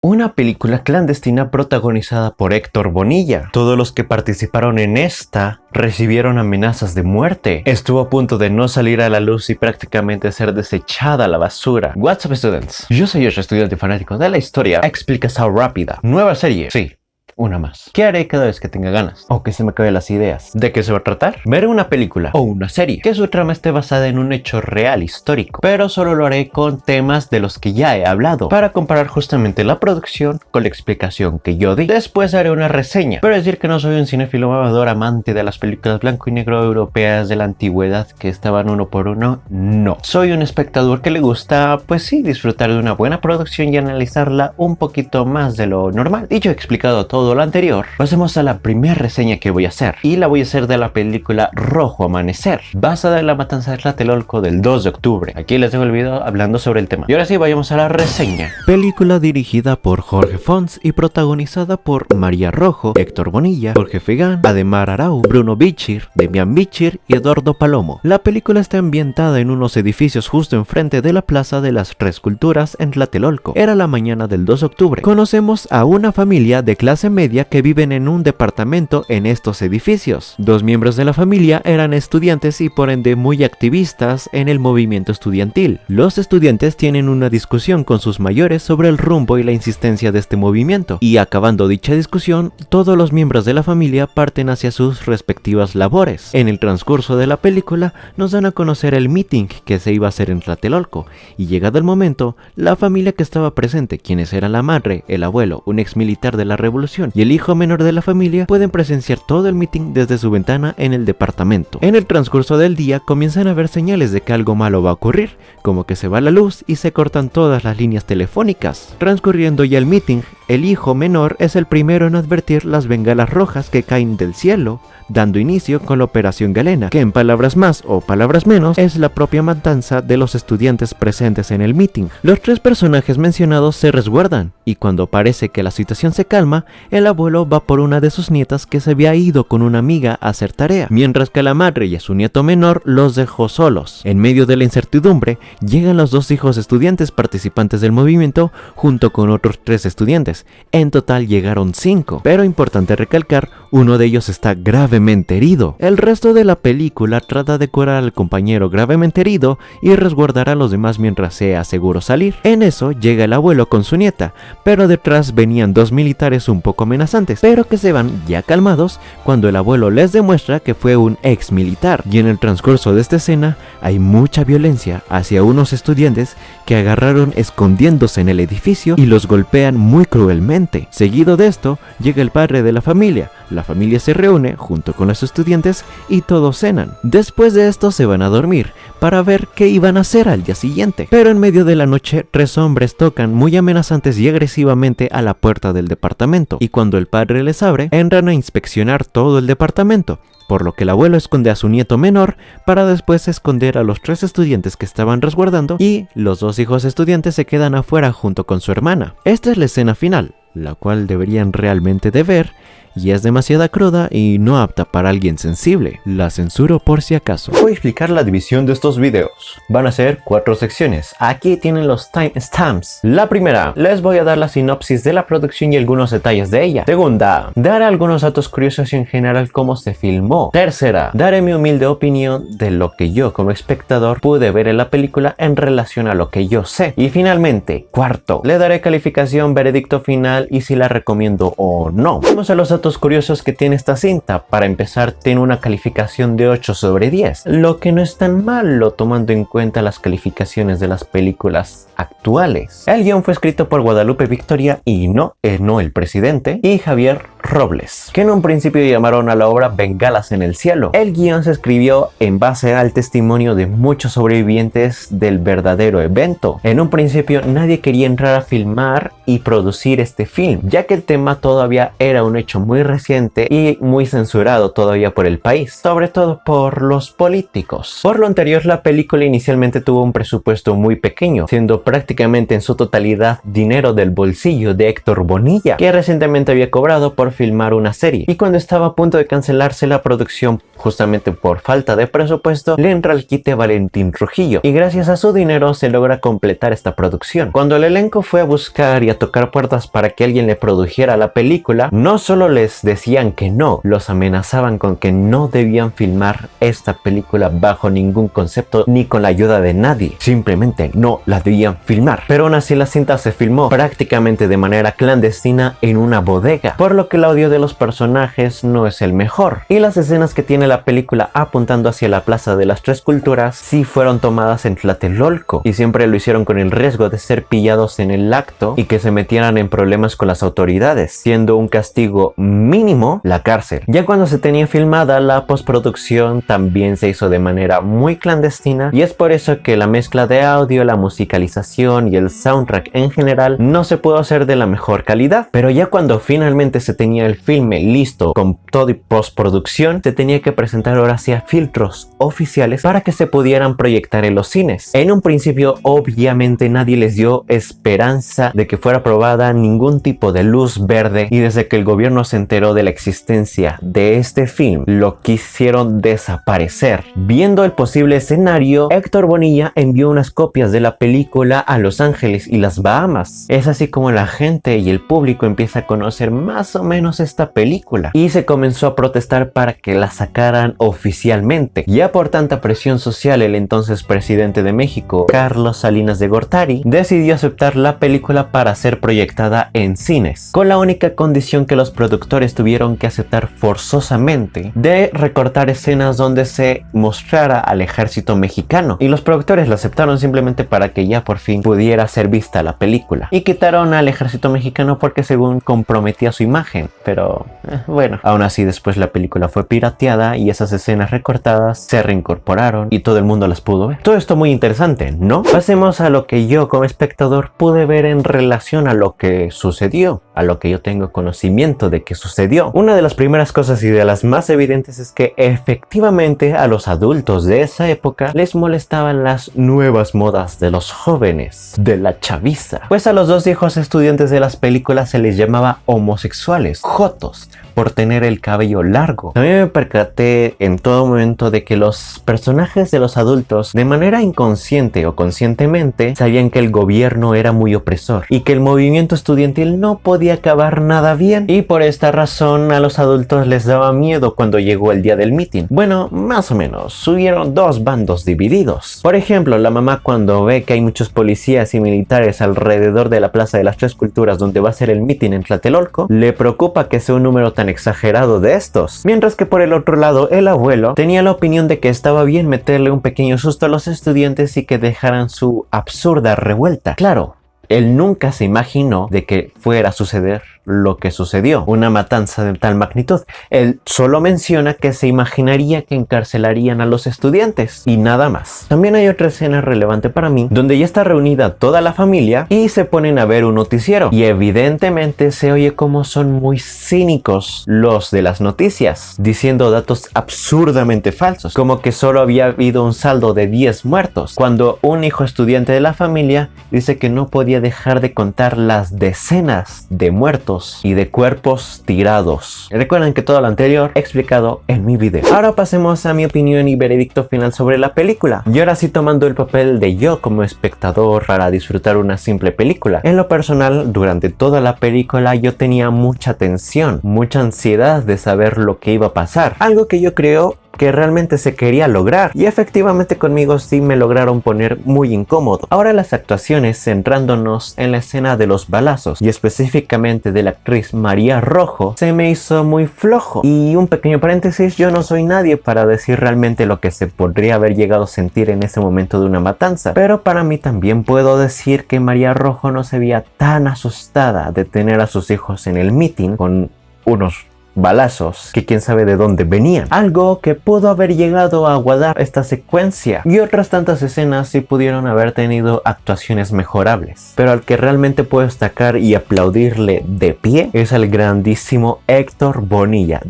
Una película clandestina protagonizada por Héctor Bonilla. Todos los que participaron en esta recibieron amenazas de muerte. Estuvo a punto de no salir a la luz y prácticamente ser desechada a la basura. What's up, students? Yo soy Yosh, estudiante fanático de la historia. Explicación rápida. Nueva serie. Sí. Una más. ¿Qué haré cada vez que tenga ganas? O que se me acaben las ideas. ¿De qué se va a tratar? Ver una película o una serie que su trama esté basada en un hecho real histórico, pero solo lo haré con temas de los que ya he hablado, para comparar justamente la producción con la explicación que yo di. Después haré una reseña, pero decir que no soy un cinéfilo mamador amante de las películas blanco y negro europeas de la antigüedad que estaban uno por uno, no. Soy un espectador que le gusta, pues sí, disfrutar de una buena producción y analizarla un poquito más de lo normal. Dicho y explicado todo lo anterior, pasemos a la primera reseña que voy a hacer, y la voy a hacer de la película Rojo Amanecer, basada en la matanza de Tlatelolco del 2 de octubre. Aquí les dejo el video hablando sobre el tema. Y ahora sí, vayamos a la reseña. Película dirigida por Jorge Fons y protagonizada por María Rojo, Héctor Bonilla, Jorge Fegán, Ademar Arau, Bruno Bichir, Demian Bichir y Eduardo Palomo. La película está ambientada en unos edificios justo enfrente de la Plaza de las Tres Culturas en Tlatelolco. Era la mañana del 2 de octubre. Conocemos a una familia de clase media que viven en un departamento en estos edificios. Dos miembros de la familia eran estudiantes y por ende muy activistas en el movimiento estudiantil. Los estudiantes tienen una discusión con sus mayores sobre el rumbo y la insistencia de este movimiento, y acabando dicha discusión, todos los miembros de la familia parten hacia sus respectivas labores. En el transcurso de la película nos dan a conocer el meeting que se iba a hacer en Tlatelolco, y llegado el momento, la familia que estaba presente, quienes eran la madre, el abuelo, un ex militar de la revolución y el hijo menor de la familia, pueden presenciar todo el meeting desde su ventana en el departamento. En el transcurso del día comienzan a ver señales de que algo malo va a ocurrir, como que se va la luz y se cortan todas las líneas telefónicas. Transcurriendo ya el meeting, el hijo menor es el primero en advertir las bengalas rojas que caen del cielo, dando inicio con la Operación Galena, que en palabras más o palabras menos es la propia matanza de los estudiantes presentes en el meeting. Los tres personajes mencionados se resguardan, y cuando parece que la situación se calma, el abuelo va por una de sus nietas que se había ido con una amiga a hacer tarea, mientras que la madre y a su nieto menor los dejó solos. En medio de la incertidumbre, llegan los dos hijos estudiantes participantes del movimiento junto con otros tres estudiantes. En total llegaron 5, pero importante recalcar, uno de ellos está gravemente herido. El resto de la película trata de curar al compañero gravemente herido y resguardar a los demás mientras sea seguro salir. En eso llega el abuelo con su nieta, pero detrás venían dos militares un poco amenazantes, pero que se van ya calmados cuando el abuelo les demuestra que fue un ex militar. Y en el transcurso de esta escena hay mucha violencia hacia unos estudiantes que agarraron escondiéndose en el edificio y los golpean muy cruelmente. Seguido de esto llega el padre de la familia. La familia se reúne junto con los estudiantes y todos cenan. Después de esto se van a dormir para ver qué iban a hacer al día siguiente. Pero en medio de la noche, tres hombres tocan muy amenazantes y agresivamente a la puerta del departamento, y cuando el padre les abre, entran a inspeccionar todo el departamento, por lo que el abuelo esconde a su nieto menor para después esconder a los tres estudiantes que estaban resguardando, y los dos hijos estudiantes se quedan afuera junto con su hermana. Esta es la escena final, la cual deberían realmente de ver, y es demasiado cruda y no apta para alguien sensible. La censuro por si acaso. Voy a explicar la división de estos videos. Van a ser 4 secciones. Aquí tienen los timestamps. La primera, les voy a dar la sinopsis de la producción y algunos detalles de ella. Segunda, daré algunos datos curiosos y en general cómo se filmó. Tercera, daré mi humilde opinión de lo que yo como espectador pude ver en la película en relación a lo que yo sé. Y finalmente, cuarto, le daré calificación, veredicto final y si la recomiendo o no. Vamos a los datos curiosos que tiene esta cinta. Para empezar, tiene una calificación de 8 sobre 10, lo que no es tan malo tomando en cuenta las calificaciones de las películas actuales. El guión fue escrito por Guadalupe Victoria y no el presidente, y Javier Robles, que en un principio llamaron a la obra Bengalas en el cielo. El guión se escribió en base al testimonio de muchos sobrevivientes del verdadero evento. En un principio nadie quería entrar a filmar y producir este film, ya que el tema todavía era un hecho muy reciente y muy censurado todavía por el país, sobre todo por los políticos. Por lo anterior, la película inicialmente tuvo un presupuesto muy pequeño, siendo prácticamente en su totalidad dinero del bolsillo de Héctor Bonilla, que recientemente había cobrado por filmar una serie, y cuando estaba a punto de cancelarse la producción justamente por falta de presupuesto, le entra al quite Valentín Trujillo, y gracias a su dinero se logra completar esta producción. Cuando el elenco fue a buscar y a tocar puertas para que alguien le produjera la película, no solo les decían que no, los amenazaban con que no debían filmar esta película bajo ningún concepto ni con la ayuda de nadie, simplemente no la debían filmar. Pero aún así la cinta se filmó prácticamente de manera clandestina en una bodega, por lo que el audio de los personajes no es el mejor, y las escenas que tiene la película apuntando hacia la Plaza de las Tres Culturas sí fueron tomadas en Tlatelolco, y siempre lo hicieron con el riesgo de ser pillados en el acto y que se metieran en problemas con las autoridades, siendo un castigo mínimo la cárcel. Ya cuando se tenía filmada, la postproducción también se hizo de manera muy clandestina, y es por eso que la mezcla de audio, la musicalización y el soundtrack en general no se pudo hacer de la mejor calidad. Pero ya cuando finalmente se tenía el filme listo con todo y postproducción, se tenía que presentar ahora hacia filtros oficiales para que se pudieran proyectar en los cines. En un principio obviamente nadie les dio esperanza de que fuera aprobada ningún tipo de luz verde, y desde que el gobierno se enteró de la existencia de este film lo quisieron desaparecer. Viendo el posible escenario, Héctor Bonilla envió unas copias de la película a Los Ángeles y las Bahamas. Es así como la gente y el público empieza a conocer más o menos esta película, y se comenzó a protestar para que la sacaran oficialmente. Ya por tanta presión social, el entonces presidente de México, Carlos Salinas de Gortari, decidió aceptar la película para ser proyectada en cines, con la única condición que los productores tuvieron que aceptar forzosamente de recortar escenas donde se mostrara al ejército mexicano, y los productores la aceptaron simplemente para que ya por fin pudiera ser vista la película, y quitaron al ejército mexicano porque según comprometía su imagen. Pero bueno, aún así después la película fue pirateada y esas escenas recortadas se reincorporaron y todo el mundo las pudo ver. Todo esto muy interesante, ¿no? Pasemos a lo que yo como espectador pude ver en relación a lo que sucedió, a lo que yo tengo conocimiento de que sucedió. Una de las primeras cosas y de las más evidentes es que efectivamente a los adultos de esa época les molestaban las nuevas modas de los jóvenes, de la chaviza. Pues a los dos viejos estudiantes de las películas se les llamaba homosexuales, jotos, por tener el cabello largo. También me percaté en todo momento de que los personajes de los adultos, de manera inconsciente o conscientemente, sabían que el gobierno era muy opresor y que el movimiento estudiantil no podía acabar nada bien, y por esta razón a los adultos les daba miedo cuando llegó el día del mitin. Bueno, más o menos, hubieron dos bandos divididos. Por ejemplo, la mamá, cuando ve que hay muchos policías y militares alrededor de la Plaza de las Tres Culturas donde va a ser el mitin en Tlatelolco, le preocupa que sea un número tan exagerado de estos, mientras que por el otro lado el abuelo tenía la opinión de que estaba bien meterle un pequeño susto a los estudiantes y que dejaran su absurda revuelta. Claro, él nunca se imaginó de que fuera a suceder lo que sucedió, una matanza de tal magnitud. Él solo menciona que se imaginaría que encarcelarían a los estudiantes y nada más. También hay otra escena relevante para mí, donde ya está reunida toda la familia y se ponen a ver un noticiero, y evidentemente se oye como son muy cínicos los de las noticias, diciendo datos absurdamente falsos, como que solo había habido un saldo de 10 muertos, cuando un hijo estudiante de la familia dice que no podía dejar de contar las decenas de muertos y de cuerpos tirados. Recuerden que todo lo anterior he explicado en mi video. Ahora pasemos a mi opinión y veredicto final sobre la película, y ahora sí tomando el papel de yo como espectador para disfrutar una simple película. En lo personal, durante toda la película yo tenía mucha tensión, mucha ansiedad de saber lo que iba a pasar, algo que yo creo que realmente se quería lograr, y efectivamente conmigo sí me lograron poner muy incómodo. Ahora las actuaciones, centrándonos en la escena de los balazos y específicamente de la actriz María Rojo, se me hizo muy flojo. Y un pequeño paréntesis, yo no soy nadie para decir realmente lo que se podría haber llegado a sentir en ese momento de una matanza, pero para mí también puedo decir que María Rojo no se veía tan asustada de tener a sus hijos en el mitin con unos balazos que quién sabe de dónde venían. Algo que pudo haber llegado a aguadar esta secuencia, y otras tantas escenas sí pudieron haber tenido actuaciones mejorables. Pero al que realmente puedo destacar y aplaudirle de pie es al grandísimo Héctor Bonilla.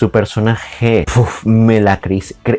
Su personaje, me la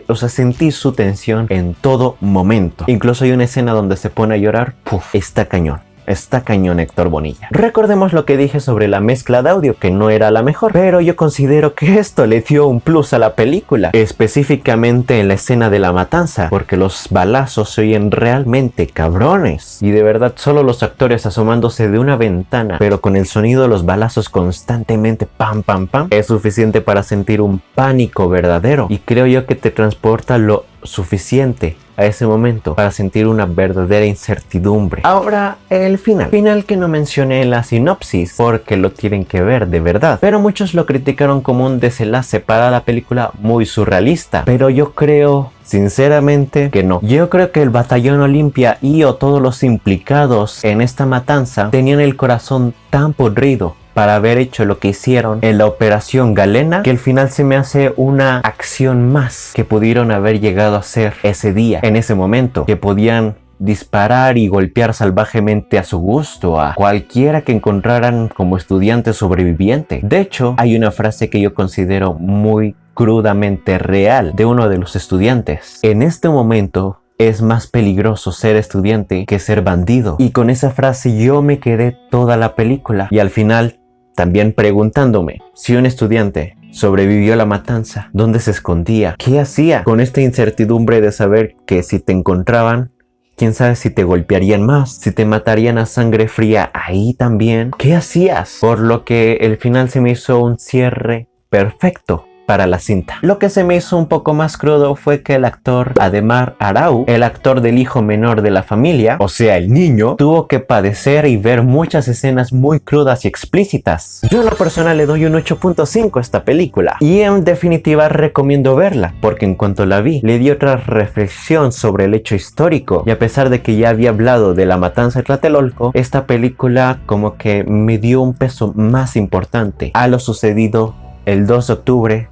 o sea, sentí su tensión en todo momento. Incluso hay una escena donde se pone a llorar. Está cañón. Está cañón Héctor Bonilla. Recordemos lo que dije sobre la mezcla de audio, que no era la mejor, pero yo considero que esto le dio un plus a la película, específicamente en la escena de la matanza, porque los balazos se oyen realmente cabrones, y de verdad solo los actores asomándose de una ventana, pero con el sonido de los balazos constantemente pam pam pam, es suficiente para sentir un pánico verdadero, y creo yo que te transporta lo suficiente a ese momento para sentir una verdadera incertidumbre. Ahora, el final que no mencioné en la sinopsis porque lo tienen que ver de verdad, pero muchos lo criticaron como un desenlace para la película muy surrealista, pero yo creo sinceramente que no. Yo creo que el Batallón Olimpia o todos los implicados en esta matanza tenían el corazón tan podrido para haber hecho lo que hicieron en la Operación Galena, que al final se me hace una acción más que pudieron haber llegado a hacer ese día, en ese momento, que podían disparar y golpear salvajemente a su gusto a cualquiera que encontraran como estudiante sobreviviente. De hecho, hay una frase que yo considero muy crudamente real de uno de los estudiantes. En este momento es más peligroso ser estudiante que ser bandido. Y con esa frase yo me quedé toda la película. Y al final también preguntándome si un estudiante sobrevivió a la matanza, ¿dónde se escondía? ¿Qué hacía? Con esta incertidumbre de saber que si te encontraban, quién sabe si te golpearían más, si te matarían a sangre fría ahí también. ¿Qué hacías? Por lo que el final se me hizo un cierre perfecto para la cinta. Lo que se me hizo un poco más crudo fue que el actor Ademar Arau, el actor del hijo menor de la familia, o sea el niño, tuvo que padecer y ver muchas escenas muy crudas y explícitas. Yo en lo personal le doy un 8.5 a esta película, y en definitiva recomiendo verla, porque en cuanto la vi le di otra reflexión sobre el hecho histórico, y a pesar de que ya había hablado de la matanza de Tlatelolco, esta película como que me dio un peso más importante a lo sucedido el 2 de octubre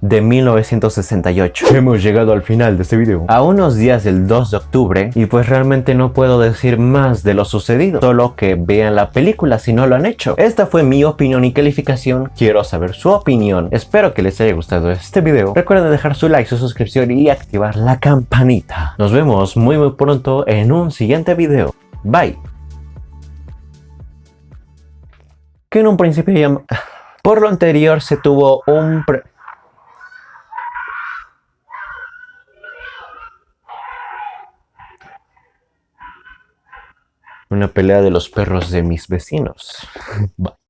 de 1968. Hemos llegado al final de este video, a unos días del 2 de octubre, y pues realmente no puedo decir más de lo sucedido, solo que vean la película si no lo han hecho. Esta fue mi opinión y calificación, quiero saber su opinión. Espero que les haya gustado este video. Recuerden dejar su like, su suscripción y activar la campanita. Nos vemos muy pronto en un siguiente video. Bye. Que en un principio por lo anterior se tuvo una pelea de los perros de mis vecinos. Bye.